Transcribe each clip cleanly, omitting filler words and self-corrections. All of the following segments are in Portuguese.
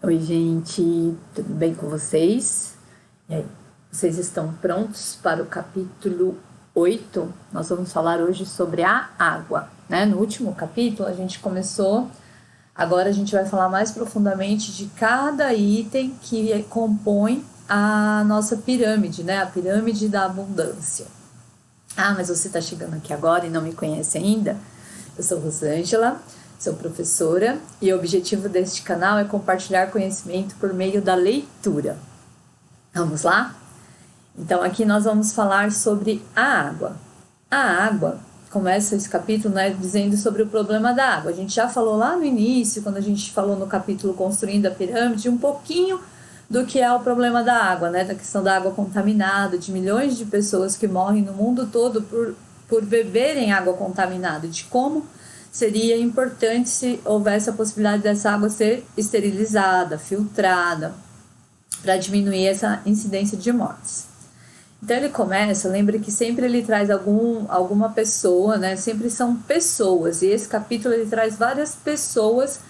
Oi, gente, tudo bem com vocês? E aí, vocês estão prontos para o capítulo 8? Nós vamos falar hoje sobre a água, né? No último capítulo a gente começou, agora a gente vai falar mais profundamente de cada item que compõe a nossa pirâmide, né? A pirâmide da abundância. Ah, mas você está chegando aqui agora e não me conhece ainda? Eu sou Rosângela, sou professora e o objetivo deste canal é compartilhar conhecimento por meio da leitura. Vamos lá? Então aqui nós vamos falar sobre a água. A água, começa esse capítulo, né, dizendo sobre o problema da água. A gente já falou lá no início, quando a gente falou no capítulo Construindo a Pirâmide, um pouquinho do que é o problema da água, né, da questão da água contaminada, de milhões de pessoas que morrem no mundo todo por beberem água contaminada, de como seria importante se houvesse a possibilidade dessa água ser esterilizada, filtrada, para diminuir essa incidência de mortes. Então ele começa, lembra que sempre ele traz alguma pessoa, né? Sempre são pessoas, e esse capítulo ele traz várias pessoas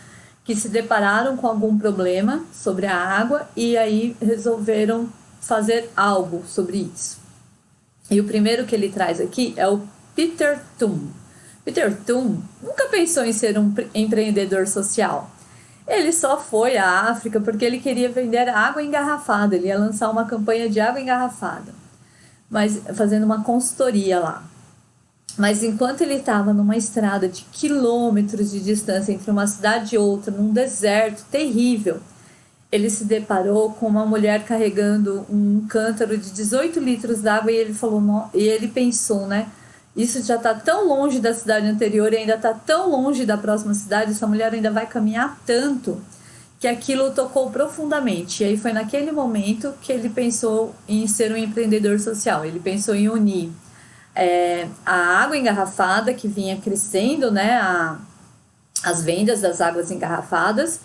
que se depararam com algum problema sobre a água e aí resolveram fazer algo sobre isso. E o primeiro que ele traz aqui é o Peter Thum. Peter Thum nunca pensou em ser um empreendedor social. Ele só foi à África porque ele queria vender água engarrafada. Ele ia lançar uma campanha de água engarrafada, mas fazendo uma consultoria lá. Mas enquanto ele estava numa estrada de quilômetros de distância entre uma cidade e outra, num deserto terrível, ele se deparou com uma mulher carregando um cântaro de 18 litros d'água e ele falou, e ele pensou, né? Isso já está tão longe da cidade anterior e ainda está tão longe da próxima cidade, essa mulher ainda vai caminhar tanto, que aquilo tocou profundamente. E aí foi naquele momento que ele pensou em ser um empreendedor social. Ele pensou em unir a água engarrafada que vinha crescendo, né, as vendas das águas engarrafadas,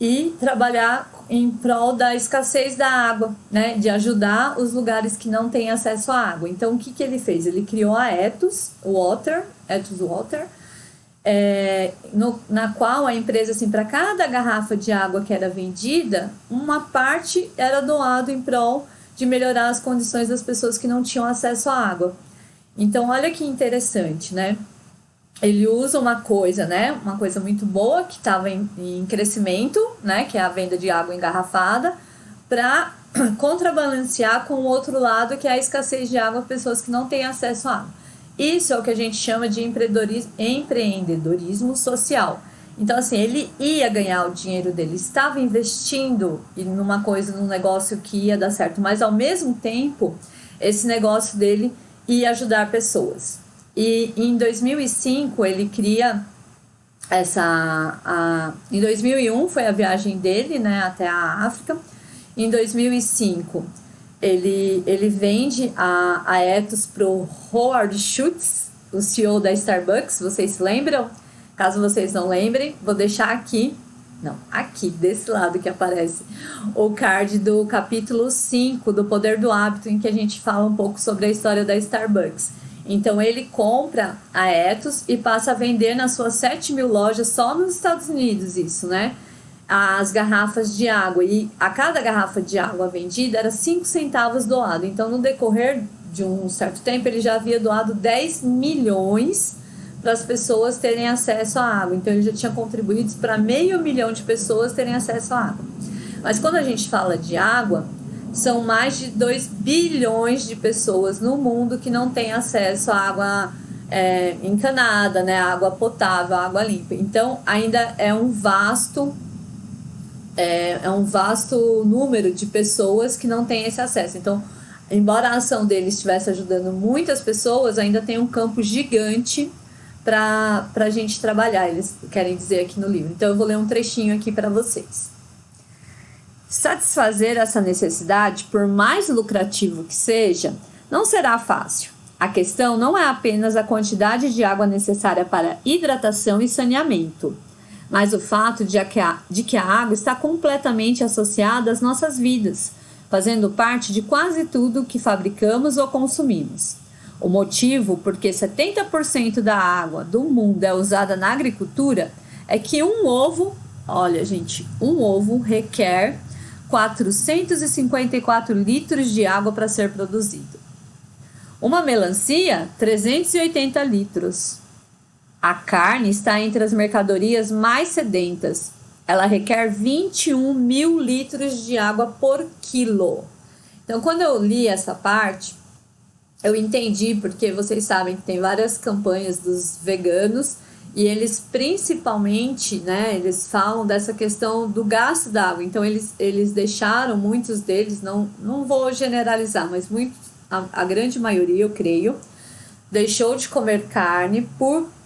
e trabalhar em prol da escassez da água, né, de ajudar os lugares que não têm acesso à água. Então, o que ele fez? Ele criou a Ethos Water, na qual a empresa, assim, para cada garrafa de água que era vendida, uma parte era doado em prol de melhorar as condições das pessoas que não tinham acesso à água. Então, olha que interessante, né? Ele usa uma coisa, né? Uma coisa muito boa que estava em crescimento, né? Que é a venda de água engarrafada, para contrabalancear com o outro lado, que é a escassez de água, pessoas que não têm acesso à água. Isso é o que a gente chama de empreendedorismo social. Então, assim, ele ia ganhar o dinheiro dele, estava investindo numa coisa, num negócio que ia dar certo, mas ao mesmo tempo, esse negócio dele ia ajudar pessoas. E em 2005 ele cria em 2001 foi a viagem dele, né, até a África. Em 2005 ele vende a Ethos pro Howard Schultz, o CEO da Starbucks. Vocês se lembram? Caso vocês não lembrem, vou deixar aqui desse lado que aparece o card do capítulo 5 do Poder do Hábito, em que a gente fala um pouco sobre a história da Starbucks. Então ele compra a Ethos e passa a vender nas suas 7.000 lojas só nos Estados Unidos, isso, né? As garrafas de água, e a cada garrafa de água vendida era 5 centavos doado. Então, no decorrer de um certo tempo, ele já havia doado 10 milhões para as pessoas terem acesso à água. Então, ele já tinha contribuído para 500 mil de pessoas terem acesso à água. Mas quando a gente fala de água, são mais de 2 bilhões de pessoas no mundo que não têm acesso à água encanada, né? Água potável, água limpa. Então, ainda é um vasto número de pessoas que não têm esse acesso. Então, embora a ação deles estivesse ajudando muitas pessoas, ainda tem um campo gigante para a gente trabalhar, eles querem dizer aqui no livro. Então, eu vou ler um trechinho aqui para vocês. Satisfazer essa necessidade, por mais lucrativo que seja, não será fácil. A questão não é apenas a quantidade de água necessária para hidratação e saneamento, mas o fato de que a água está completamente associada às nossas vidas, fazendo parte de quase tudo que fabricamos ou consumimos. O motivo por que 70% da água do mundo é usada na agricultura é que um ovo Olha, gente, um ovo requer 454 litros de água para ser produzido. Uma melancia, 380 litros. A carne está entre as mercadorias mais sedentas. Ela requer 21 mil litros de água por quilo. Então, quando eu li essa parte, eu entendi, porque vocês sabem que tem várias campanhas dos veganos e eles principalmente, né, eles falam dessa questão do gasto da água. Então, eles deixaram, muitos deles, não vou generalizar, mas muitos, a grande maioria, eu creio, deixou de comer carne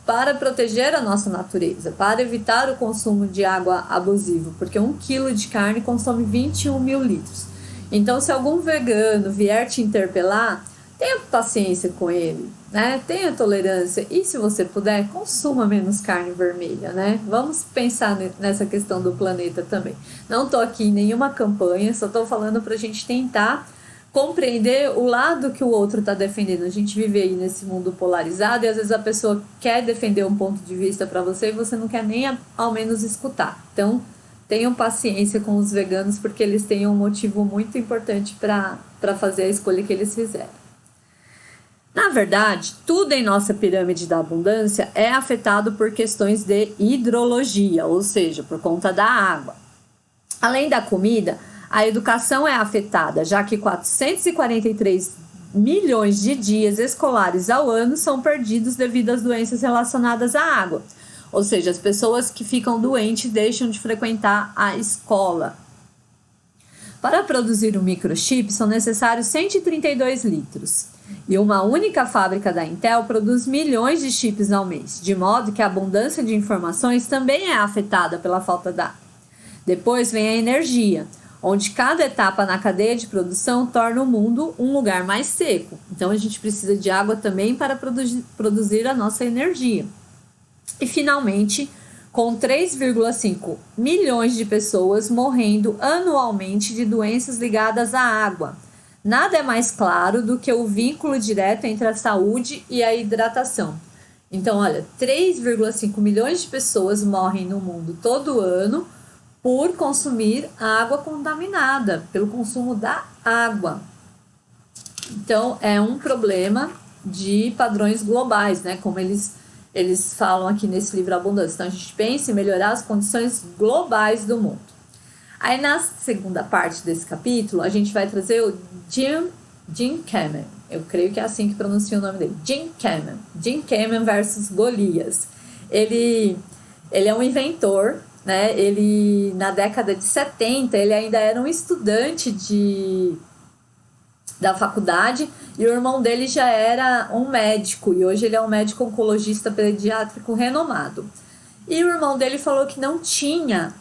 para proteger a nossa natureza, para evitar o consumo de água abusivo, porque 1 quilo de carne consome 21 mil litros. Então, se algum vegano vier te interpelar, tenha paciência com ele, né? Tenha tolerância e, se você puder, consuma menos carne vermelha, né? Vamos pensar nessa questão do planeta também. Não estou aqui em nenhuma campanha, só estou falando para a gente tentar compreender o lado que o outro está defendendo. A gente vive aí nesse mundo polarizado e às vezes a pessoa quer defender um ponto de vista para você e você não quer nem ao menos escutar. Então, tenham paciência com os veganos, porque eles têm um motivo muito importante para fazer a escolha que eles fizeram. Na verdade, tudo em nossa pirâmide da abundância é afetado por questões de hidrologia, ou seja, por conta da água. Além da comida, a educação é afetada, já que 443 milhões de dias escolares ao ano são perdidos devido às doenças relacionadas à água. Ou seja, as pessoas que ficam doentes deixam de frequentar a escola. Para produzir um microchip são necessários 132 litros. E uma única fábrica da Intel produz milhões de chips ao mês, de modo que a abundância de informações também é afetada pela falta d'água. Depois vem a energia, onde cada etapa na cadeia de produção torna o mundo um lugar mais seco. Então, a gente precisa de água também para produzir a nossa energia. E, finalmente, com 3,5 milhões de pessoas morrendo anualmente de doenças ligadas à água. Nada é mais claro do que o vínculo direto entre a saúde e a hidratação. Então, olha, 3,5 milhões de pessoas morrem no mundo todo ano por consumir água contaminada, pelo consumo da água. Então, é um problema de padrões globais, né? Como eles falam aqui nesse livro Abundância. Então, a gente pensa em melhorar as condições globais do mundo. Aí, na segunda parte desse capítulo, a gente vai trazer o Jim Cameron. Eu creio que é assim que pronuncia o nome dele. Jim Cameron. Jim Cameron versus Golias. Ele é um inventor, né? Ele, na década de 70, ele ainda era um estudante da faculdade e o irmão dele já era um médico e hoje ele é um médico oncologista pediátrico renomado. E o irmão dele falou que não tinha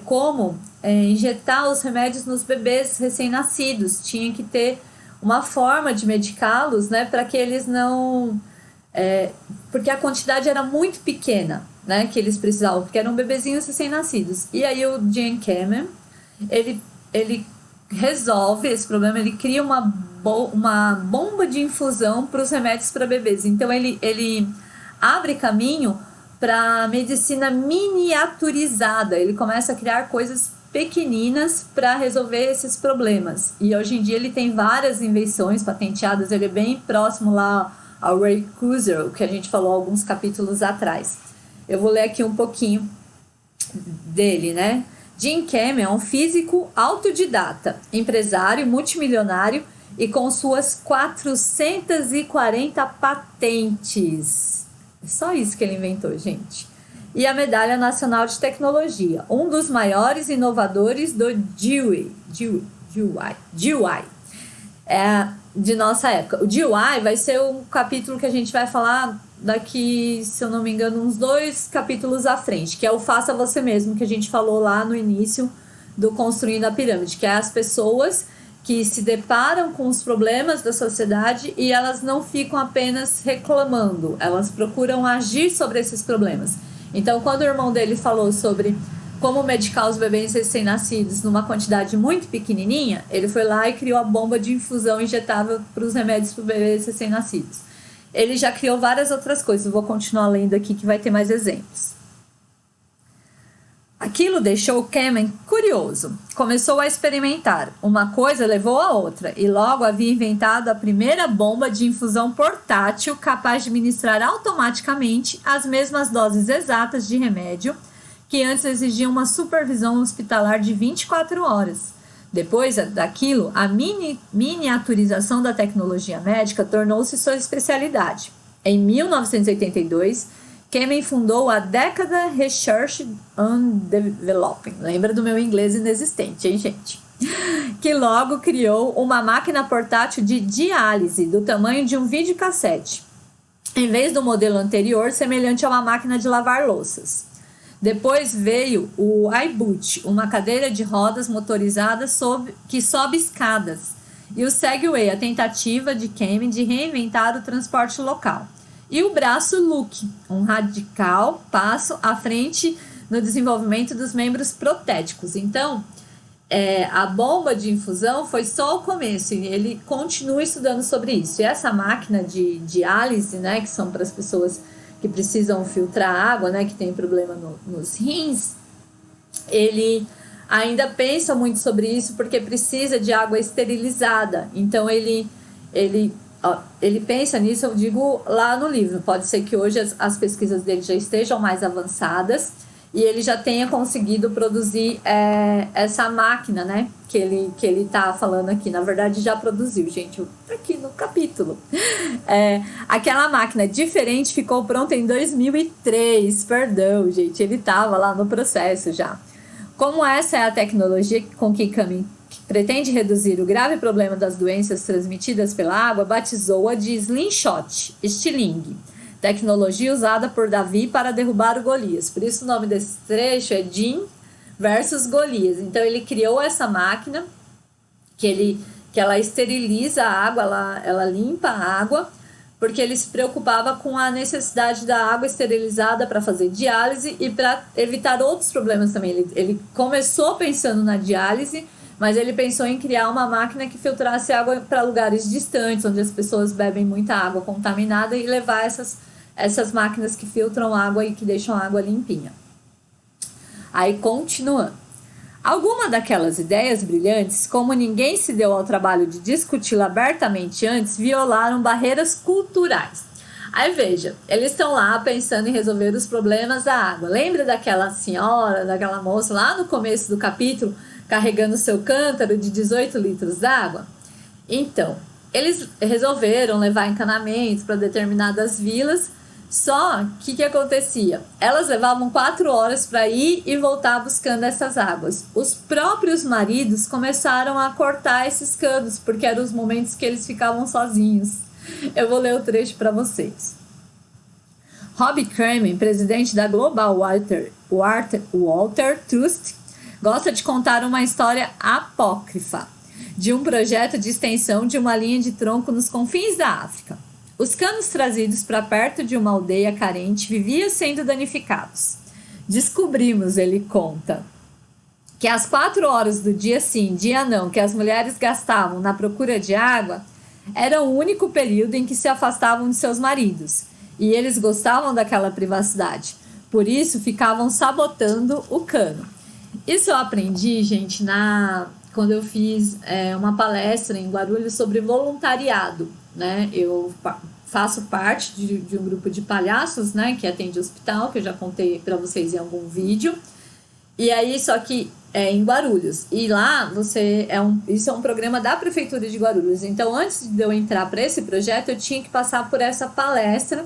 como injetar os remédios nos bebês recém-nascidos, tinha que ter uma forma de medicá-los, né, para que eles não... porque a quantidade era muito pequena, né, que eles precisavam, porque eram bebezinhos recém-nascidos. E aí o Jim Cameron, ele resolve esse problema, ele cria uma bomba de infusão para os remédios para bebês. Então ele abre caminho para medicina miniaturizada, ele começa a criar coisas pequeninas para resolver esses problemas. E hoje em dia ele tem várias invenções patenteadas, ele é bem próximo lá ao Ray Kurzweil, que a gente falou alguns capítulos atrás. Eu vou ler aqui um pouquinho dele, né? Jim Cameron é um físico autodidata, empresário multimilionário e com suas 440 patentes. É só isso que ele inventou, gente. E a Medalha Nacional de Tecnologia, um dos maiores inovadores do GUI, de nossa época. O GUI vai ser um capítulo que a gente vai falar daqui, se eu não me engano, uns 2 capítulos à frente, que é o Faça Você Mesmo, que a gente falou lá no início do Construindo a Pirâmide, que é as pessoas que se deparam com os problemas da sociedade e elas não ficam apenas reclamando, elas procuram agir sobre esses problemas. Então, quando o irmão dele falou sobre como medicar os bebês recém-nascidos numa quantidade muito pequenininha, ele foi lá e criou a bomba de infusão injetável para os remédios para os bebês recém-nascidos. Ele já criou várias outras coisas, eu vou continuar lendo aqui que vai ter mais exemplos. Aquilo deixou Kamen curioso. Começou a experimentar. Uma coisa levou a outra e logo havia inventado a primeira bomba de infusão portátil capaz de ministrar automaticamente as mesmas doses exatas de remédio que antes exigiam uma supervisão hospitalar de 24 horas. Depois daquilo, a miniaturização da tecnologia médica tornou-se sua especialidade. Em 1982, Kamen fundou a Decada Research and Development. Lembra do meu inglês inexistente, hein, gente? Que logo criou uma máquina portátil de diálise do tamanho de um videocassete, em vez do modelo anterior, semelhante a uma máquina de lavar louças. Depois veio o iBoot, uma cadeira de rodas motorizada que sobe escadas, e o Segway, a tentativa de Kamen de reinventar o transporte local. E o braço Luke, um radical passo à frente no desenvolvimento dos membros protéticos. Então, a bomba de infusão foi só o começo, e ele continua estudando sobre isso. E essa máquina de diálise, né, que são para as pessoas que precisam filtrar água, né, que tem problema nos rins, ele ainda pensa muito sobre isso porque precisa de água esterilizada. Então ele pensa nisso, eu digo lá no livro. Pode ser que hoje as pesquisas dele já estejam mais avançadas e ele já tenha conseguido produzir essa máquina, né, que ele tá falando aqui. Na verdade, já produziu, gente, aqui no capítulo. Aquela máquina diferente ficou pronta em 2003, perdão, gente, ele tava lá no processo já. Como essa é a tecnologia com que Kamen pretende reduzir o grave problema das doenças transmitidas pela água, batizou-a de Slingshot, estilingue, tecnologia usada por Davi para derrubar o Golias. Por isso o nome desse trecho é Jim versus Golias. Então ele criou essa máquina que ela esteriliza a água, ela limpa a água, porque ele se preocupava com a necessidade da água esterilizada para fazer diálise e para evitar outros problemas também. Ele começou pensando na diálise, mas ele pensou em criar uma máquina que filtrasse água para lugares distantes, onde as pessoas bebem muita água contaminada, e levar essas máquinas que filtram água e que deixam a água limpinha. Aí, continuando. Alguma daquelas ideias brilhantes, como ninguém se deu ao trabalho de discuti-la abertamente antes, violaram barreiras culturais. Aí veja, eles estão lá pensando em resolver os problemas da água. Lembra daquela senhora, daquela moça lá no começo do capítulo, carregando seu cântaro de 18 litros d'água? Então, eles resolveram levar encanamentos para determinadas vilas, só que o que acontecia? Elas levavam 4 horas para ir e voltar buscando essas águas. Os próprios maridos começaram a cortar esses canos, porque eram os momentos que eles ficavam sozinhos. Eu vou ler o trecho para vocês. Rob Kramer, presidente da Global Water Trust, gosta de contar uma história apócrifa de um projeto de extensão de uma linha de tronco nos confins da África. Os canos trazidos para perto de uma aldeia carente viviam sendo danificados. Descobrimos, ele conta, que às 4 horas do dia sim, dia não, que as mulheres gastavam na procura de água, era o único período em que se afastavam de seus maridos. E eles gostavam daquela privacidade. Por isso, ficavam sabotando o cano. Isso eu aprendi, gente, quando eu fiz uma palestra em Guarulhos sobre voluntariado, né? Eu faço parte de um grupo de palhaços, né, que atende hospital, que eu já contei para vocês em algum vídeo. E aí, só que em Guarulhos. E lá, isso é um programa da Prefeitura de Guarulhos. Então, antes de eu entrar para esse projeto, eu tinha que passar por essa palestra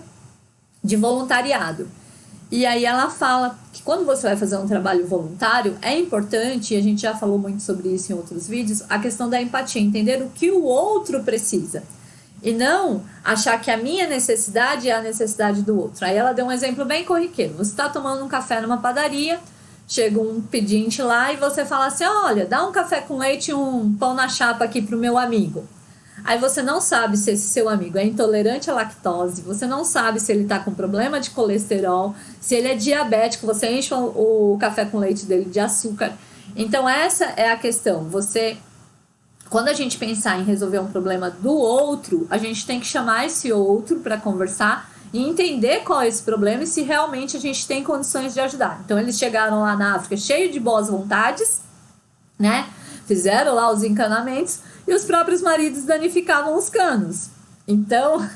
de voluntariado. E aí ela fala que quando você vai fazer um trabalho voluntário, é importante, e a gente já falou muito sobre isso em outros vídeos, a questão da empatia, entender o que o outro precisa. E não achar que a minha necessidade é a necessidade do outro. Aí ela deu um exemplo bem corriqueiro. Você está tomando um café numa padaria, chega um pedinte lá e você fala assim, olha, dá um café com leite e um pão na chapa aqui pro meu amigo. Aí você não sabe se esse seu amigo é intolerante à lactose, você não sabe se ele está com problema de colesterol, se ele é diabético, você enche o café com leite dele de açúcar. Então essa é a questão. Quando a gente pensar em resolver um problema do outro, a gente tem que chamar esse outro para conversar e entender qual é esse problema e se realmente a gente tem condições de ajudar. Então eles chegaram lá na África cheio de boas vontades, né? Fizeram lá os encanamentos e os próprios maridos danificavam os canos. Então,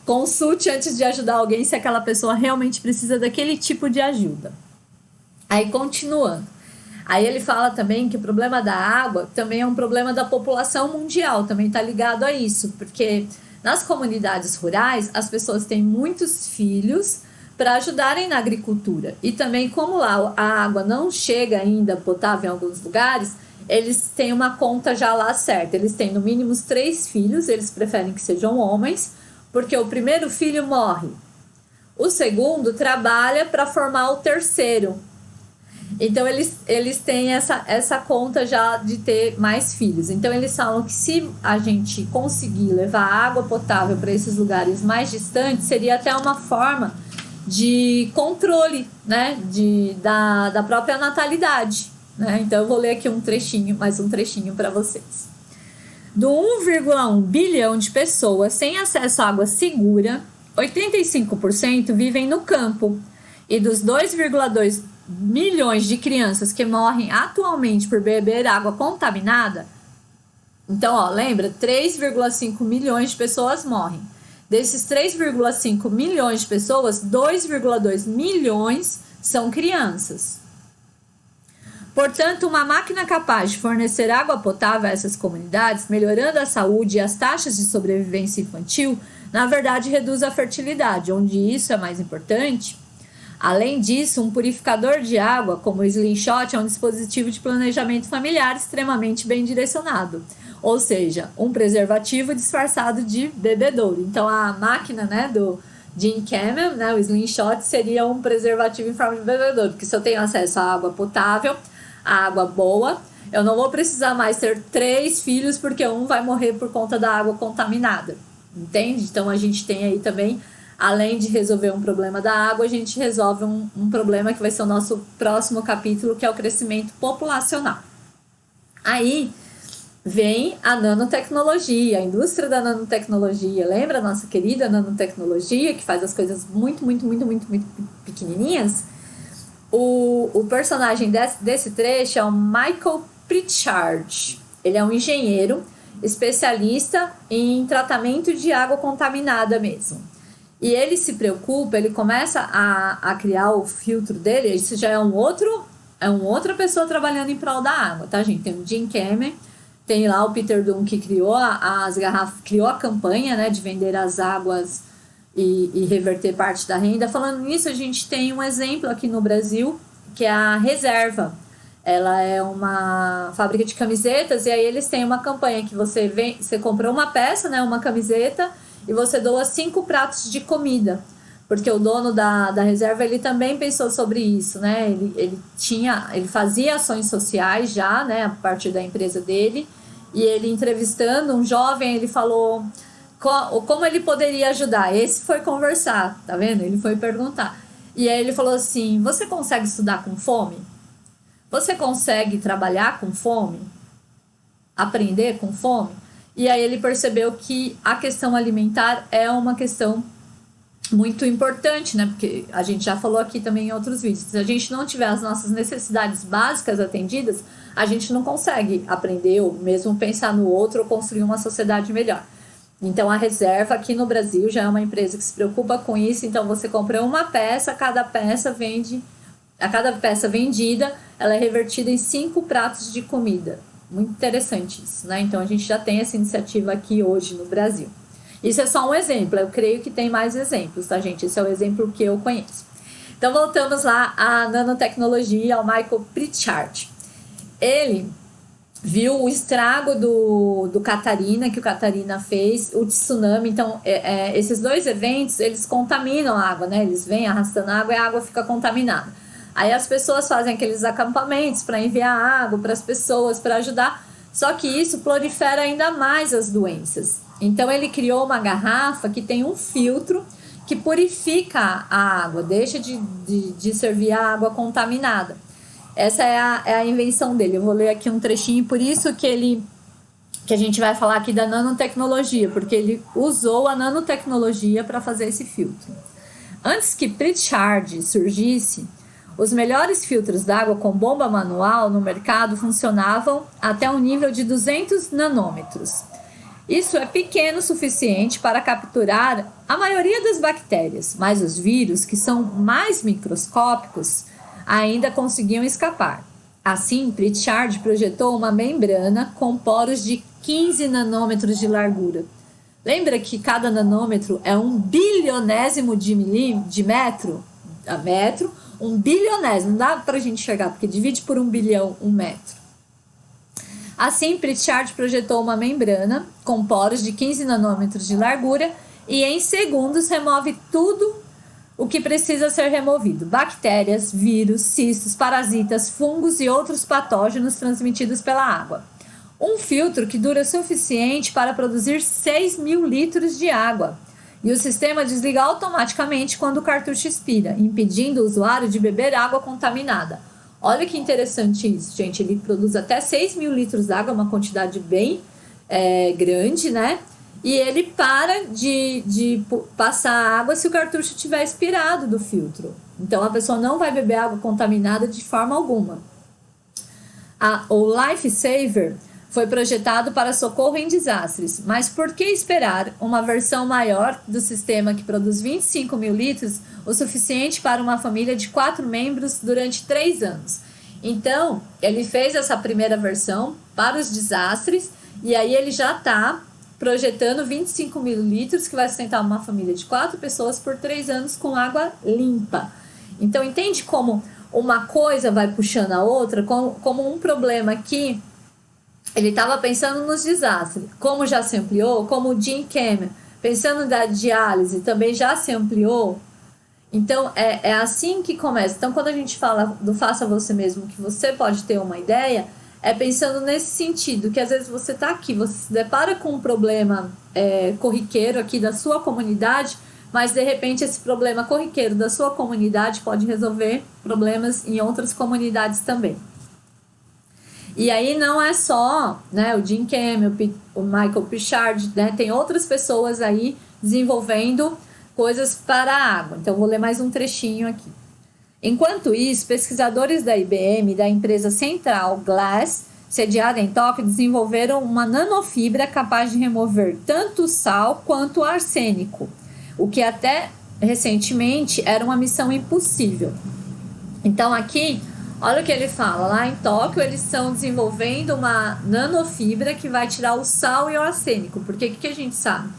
consulte antes de ajudar alguém se aquela pessoa realmente precisa daquele tipo de ajuda. Aí, continuando. Aí ele fala também que o problema da água também é um problema da população mundial, também está ligado a isso, porque nas comunidades rurais as pessoas têm muitos filhos para ajudarem na agricultura. E também, como lá a água não chega ainda potável em alguns lugares, eles têm uma conta já lá certa. Eles têm no mínimo 3 filhos, eles preferem que sejam homens, porque o primeiro filho morre. O segundo trabalha para formar o terceiro. Então, eles têm essa conta já de ter mais filhos. Então, eles falam que se a gente conseguir levar água potável para esses lugares mais distantes, seria até uma forma de controle, né, da própria natalidade, né? Então eu vou ler aqui mais um trechinho para vocês. Do 1,1 bilhão de pessoas sem acesso à água segura, 85% vivem no campo, e dos 2,2 milhões de crianças que morrem atualmente por beber água contaminada, então, lembra, 3,5 milhões de pessoas morrem. Desses 3,5 milhões de pessoas, 2,2 milhões são crianças. Portanto, uma máquina capaz de fornecer água potável a essas comunidades, melhorando a saúde e as taxas de sobrevivência infantil, na verdade reduz a fertilidade, onde isso é mais importante. Além disso, um purificador de água, como o Slingshot, é um dispositivo de planejamento familiar extremamente bem direcionado. Ou seja, um preservativo disfarçado de bebedouro. Então, a máquina, né, do Jim Cameron, né, o Slingshot, seria um preservativo em forma de bebedouro. Porque se eu tenho acesso à água potável, à água boa, eu não vou precisar mais ter 3 filhos, porque um vai morrer por conta da água contaminada. Entende? Então, a gente tem aí também, além de resolver um problema da água, a gente resolve um problema que vai ser o nosso próximo capítulo, que é o crescimento populacional. Aí vem a nanotecnologia, a indústria da nanotecnologia. Lembra a nossa querida nanotecnologia, que faz as coisas muito pequenininhas? O personagem desse trecho é o Michael Pritchard. Ele é um engenheiro especialista em tratamento de água contaminada mesmo. E ele se preocupa, ele começa a criar o filtro dele. Isso já é uma outra pessoa trabalhando em prol da água, tá, gente? Tem o Jim Cameron, tem lá o Peter Dunn, que criou as garrafas, criou a campanha, né, de vender as águas e reverter parte da renda. Falando nisso, a gente tem um exemplo aqui no Brasil, que é a Reserva. Ela é uma fábrica de camisetas, e aí eles têm uma campanha que você comprou uma peça, né, uma camiseta, e você doa 5 pratos de comida. Porque o dono da Reserva, ele também pensou sobre isso, né? Ele fazia ações sociais já, né, a partir da empresa dele, e ele entrevistando um jovem, ele falou como ele poderia ajudar. Esse foi conversar, tá vendo? Ele foi perguntar. E aí ele falou assim: você consegue estudar com fome? Você consegue trabalhar com fome? Aprender com fome? E aí ele percebeu que a questão alimentar é uma questão muito importante, né? Porque a gente já falou aqui também em outros vídeos. Se a gente não tiver as nossas necessidades básicas atendidas, a gente não consegue aprender ou mesmo pensar no outro ou construir uma sociedade melhor. Então, a Reserva aqui no Brasil já é uma empresa que se preocupa com isso. Então, você compra uma peça, a cada peça vendida, ela é revertida em 5 pratos de comida. Muito interessante isso, né? Então, a gente já tem essa iniciativa aqui hoje no Brasil. Isso é só um exemplo, eu creio que tem mais exemplos, tá, gente? Esse é o exemplo que eu conheço. Então, voltamos lá à nanotecnologia, ao Michael Pritchard. Ele viu o estrago do Catarina, que o Catarina fez, o tsunami. Então, esses 2 eventos, eles contaminam a água, né? Eles vêm arrastando a água e a água fica contaminada. Aí as pessoas fazem aqueles acampamentos para enviar água para as pessoas, para ajudar. Só que isso prolifera ainda mais as doenças. Então, ele criou uma garrafa que tem um filtro que purifica a água, deixa de servir a água contaminada. Essa é a invenção dele. Eu vou ler aqui um trechinho, por isso que ele que a gente vai falar aqui da nanotecnologia, porque ele usou a nanotecnologia para fazer esse filtro. Antes que Pritchard surgisse, os melhores filtros d'água com bomba manual no mercado funcionavam até um nível de 200 nanômetros. Isso é pequeno o suficiente para capturar a maioria das bactérias, mas os vírus, que são mais microscópicos, ainda conseguiam escapar. Assim, Pritchard projetou uma membrana com poros de 15 nanômetros de largura. Lembra que cada nanômetro é 1/bilionésimo de metro? A metro, 1/bilionésimo. Não dá para a gente enxergar, porque divide por 1 bilhão, 1 metro. Assim, Pritchard projetou uma membrana com poros de 15 nanômetros de largura e em segundos remove tudo o que precisa ser removido: bactérias, vírus, cistos, parasitas, fungos e outros patógenos transmitidos pela água. Um filtro que dura o suficiente para produzir 6.000 litros de água. E o sistema desliga automaticamente quando o cartucho expira, impedindo o usuário de beber água contaminada. Olha que interessante isso, gente. Ele produz até 6.000 litros de água, uma quantidade bem grande, né? E ele para de passar água se o cartucho estiver expirado do filtro. Então, a pessoa não vai beber água contaminada de forma alguma. O Lifesaver foi projetado para socorro em desastres, mas por que esperar uma versão maior do sistema que produz 25.000 litros, o suficiente para uma família de 4 membros durante 3 anos? Então, ele fez essa primeira versão para os desastres e aí ele já está projetando 25.000 litros, que vai sustentar uma família de 4 pessoas por 3 anos com água limpa. Então, entende como uma coisa vai puxando a outra, como um problema aqui. Ele estava pensando nos desastres, como já se ampliou, como o Jim Cameron, pensando na diálise, também já se ampliou. Então, é assim que começa. Então, quando a gente fala do faça você mesmo, que você pode ter uma ideia, é pensando nesse sentido, que às vezes você está aqui, você se depara com um problema corriqueiro aqui da sua comunidade, mas de repente esse problema corriqueiro da sua comunidade pode resolver problemas em outras comunidades também. E aí não é só, né, o Jim Cameron, o Michael Pritchard, né, tem outras pessoas aí desenvolvendo coisas para a água. Então, vou ler mais um trechinho aqui. Enquanto isso, pesquisadores da IBM e da empresa Central Glass, sediada em Tóquio, desenvolveram uma nanofibra capaz de remover tanto o sal quanto o arsênico, o que até recentemente era uma missão impossível. Então, aqui, olha o que ele fala. Lá em Tóquio, eles estão desenvolvendo uma nanofibra que vai tirar o sal e o arsênico. Porque o que a gente sabe?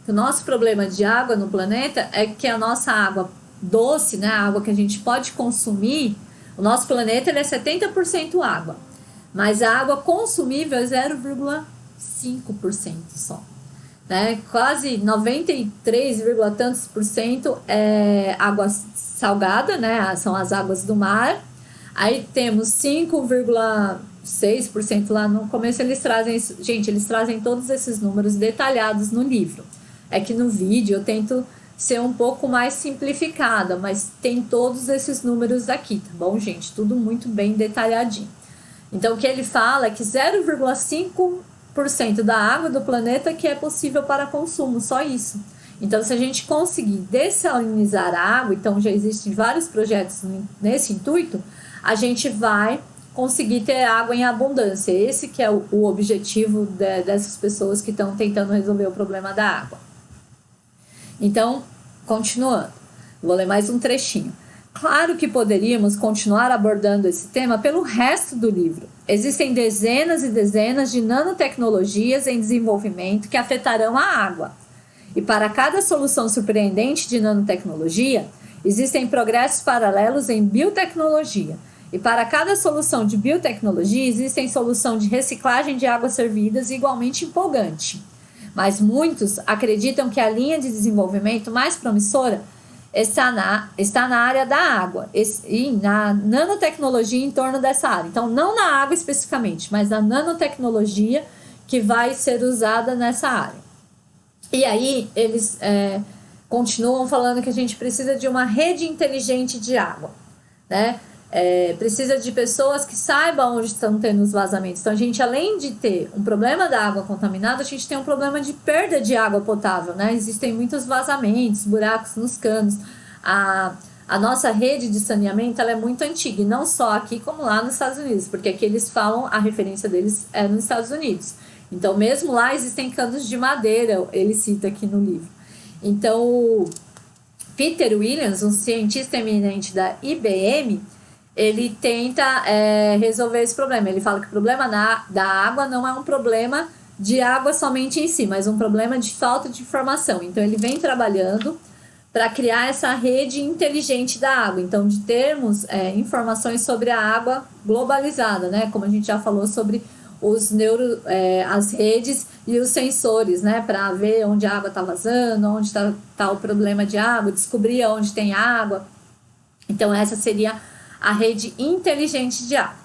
Que o nosso problema de água no planeta é que a nossa água doce, né, a água que a gente pode consumir, o nosso planeta ele é 70% água. Mas a água consumível é 0,5% só. Né? Quase 93, tantos por cento é água salgada, né? São as águas do mar. Aí temos 5,6% lá no começo, eles trazem isso. Gente, eles trazem todos esses números detalhados no livro. É que no vídeo eu tento ser um pouco mais simplificada, mas tem todos esses números aqui, tá bom, gente? Tudo muito bem detalhadinho. Então, o que ele fala é que 0,5% da água do planeta que é possível para consumo, só isso. Então, se a gente conseguir dessalinizar a água, então já existem vários projetos nesse intuito, a gente vai conseguir ter água em abundância. Esse que é o objetivo dessas pessoas que estão tentando resolver o problema da água. Então, continuando, vou ler mais um trechinho. Claro que poderíamos continuar abordando esse tema pelo resto do livro. Existem dezenas e dezenas de nanotecnologias em desenvolvimento que afetarão a água. E para cada solução surpreendente de nanotecnologia, existem progressos paralelos em biotecnologia. E para cada solução de biotecnologia, existem soluções de reciclagem de águas servidas igualmente empolgante. Mas muitos acreditam que a linha de desenvolvimento mais promissora está na área da água e na nanotecnologia em torno dessa área. Então, não na água especificamente, mas na nanotecnologia que vai ser usada nessa área. E aí, eles continuam falando que a gente precisa de uma rede inteligente de água, né? precisa de pessoas que saibam onde estão tendo os vazamentos. Então, a gente, além de ter um problema da água contaminada, a gente tem um problema de perda de água potável, né? Existem muitos vazamentos, buracos nos canos. A nossa rede de saneamento ela é muito antiga, e não só aqui como lá nos Estados Unidos, porque aqui eles falam, a referência deles é nos Estados Unidos. Então, mesmo lá existem canos de madeira, ele cita aqui no livro. Então, o Peter Williams, um cientista eminente da IBM, ele tenta resolver esse problema. Ele fala que o problema da água não é um problema de água somente em si, mas um problema de falta de informação. Então, ele vem trabalhando para criar essa rede inteligente da água. Então, de termos informações sobre a água globalizada, né? Como a gente já falou sobre as redes e os sensores, né? Para ver onde a água está vazando, onde está o problema de água, descobrir onde tem água. Então, essa seria a rede inteligente de água.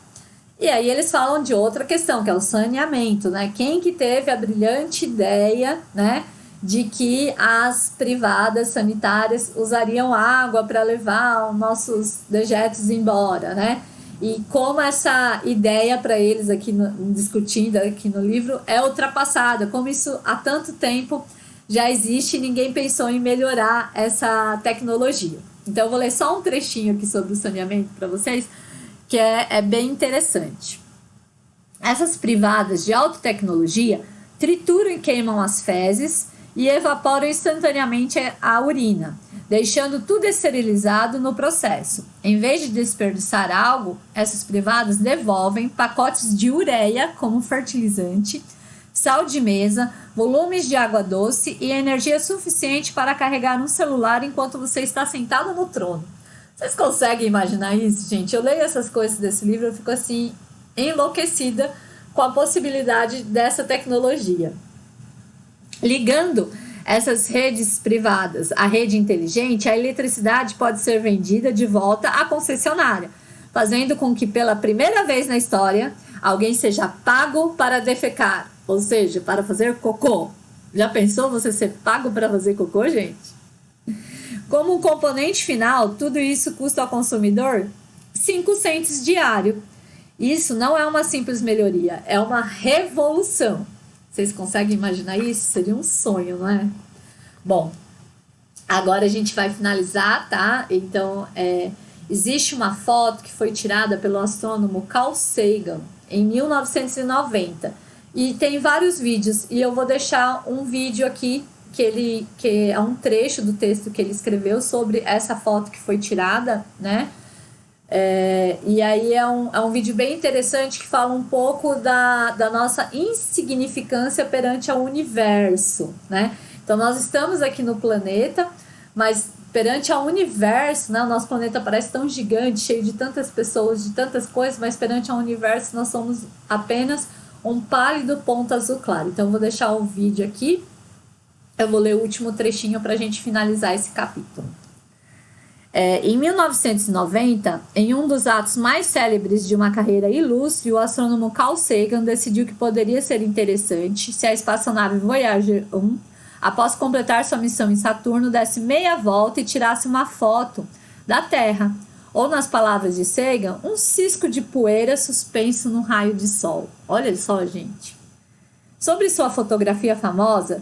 E aí eles falam de outra questão, que é o saneamento, né? Quem que teve a brilhante ideia, né, de que as privadas sanitárias usariam água para levar os nossos dejetos embora, né? E como essa ideia para eles aqui, discutindo aqui no livro, é ultrapassada, como isso há tanto tempo já existe e ninguém pensou em melhorar essa tecnologia. Então, eu vou ler só um trechinho aqui sobre o saneamento para vocês, que é bem interessante. Essas privadas de alta tecnologia trituram e queimam as fezes e evaporam instantaneamente a urina, deixando tudo esterilizado no processo. Em vez de desperdiçar algo, essas privadas devolvem pacotes de ureia como fertilizante, sal de mesa, volumes de água doce e energia suficiente para carregar um celular enquanto você está sentado no trono. Vocês conseguem imaginar isso, gente? Eu leio essas coisas desse livro e fico assim, enlouquecida com a possibilidade dessa tecnologia. Ligando essas redes privadas à rede inteligente, a eletricidade pode ser vendida de volta à concessionária, fazendo com que pela primeira vez na história alguém seja pago para defecar, ou seja, para fazer cocô. Já pensou você ser pago para fazer cocô, gente? Como um componente final, tudo isso custa ao consumidor 5 cents diário. Isso não é uma simples melhoria, é uma revolução. Vocês conseguem imaginar isso? Seria um sonho, não é? Bom, agora a gente vai finalizar, tá? Então, existe uma foto que foi tirada pelo astrônomo Carl Sagan em 1990. E tem vários vídeos, e eu vou deixar um vídeo aqui, que é um trecho do texto que ele escreveu sobre essa foto que foi tirada, né? E aí é um vídeo bem interessante que fala um pouco da nossa insignificância perante ao universo, né? Então, nós estamos aqui no planeta, mas perante ao universo, né? O nosso planeta parece tão gigante, cheio de tantas pessoas, de tantas coisas, mas perante ao universo nós somos apenas um pálido ponto azul claro. Então, eu vou deixar o vídeo aqui. Eu vou ler o último trechinho para a gente finalizar esse capítulo. Em 1990, em um dos atos mais célebres de uma carreira ilustre, o astrônomo Carl Sagan decidiu que poderia ser interessante se a espaçonave Voyager 1, após completar sua missão em Saturno, desse meia volta e tirasse uma foto da Terra, ou, nas palavras de Sagan, um cisco de poeira suspenso num raio de sol. Olha só, gente. Sobre sua fotografia famosa,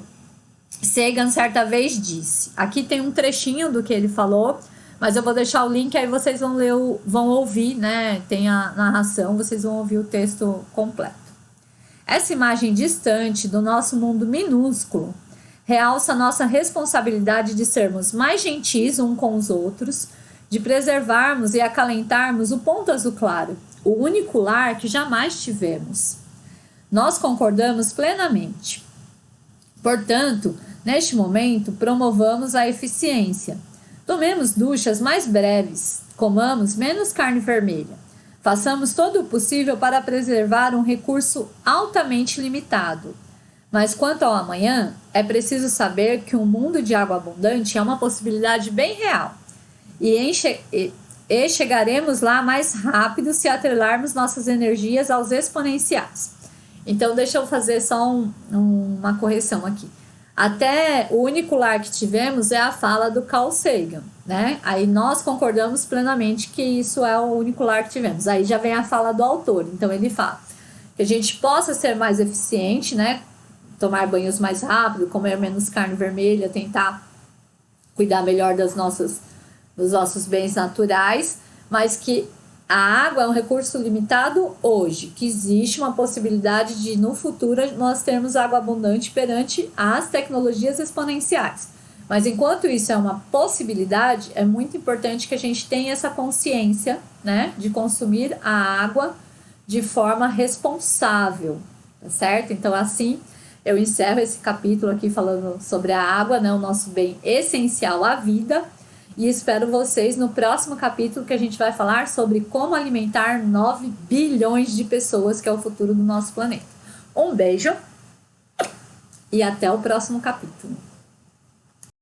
Sagan certa vez disse, aqui tem um trechinho do que ele falou, mas eu vou deixar o link, aí vocês vão ouvir, né? Tem a narração, vocês vão ouvir o texto completo. Essa imagem distante do nosso mundo minúsculo realça nossa responsabilidade de sermos mais gentis uns com os outros, de preservarmos e acalentarmos o ponto azul claro, o único lar que jamais tivemos. Nós concordamos plenamente. Portanto, neste momento, promovamos a eficiência. Tomemos duchas mais breves, comamos menos carne vermelha. Façamos todo o possível para preservar um recurso altamente limitado. Mas quanto ao amanhã, é preciso saber que um mundo de água abundante é uma possibilidade bem real. E chegaremos lá mais rápido se atrelarmos nossas energias aos exponenciais. Então, deixa eu fazer só uma correção aqui. Até o único lar que tivemos é a fala do Carl Sagan, né? Aí nós concordamos plenamente que isso é o único lar que tivemos. Aí já vem a fala do autor. Então ele fala que a gente possa ser mais eficiente, né? Tomar banhos mais rápido, comer menos carne vermelha, tentar cuidar melhor dos nossos bens naturais, mas que a água é um recurso limitado hoje, que existe uma possibilidade de no futuro nós termos água abundante perante as tecnologias exponenciais. Mas enquanto isso é uma possibilidade, é muito importante que a gente tenha essa consciência, né, de consumir a água de forma responsável, tá certo? Então assim eu encerro esse capítulo aqui falando sobre a água, né, o nosso bem essencial à vida. E espero vocês no próximo capítulo, que a gente vai falar sobre como alimentar 9 bilhões de pessoas, que é o futuro do nosso planeta. Um beijo e até o próximo capítulo.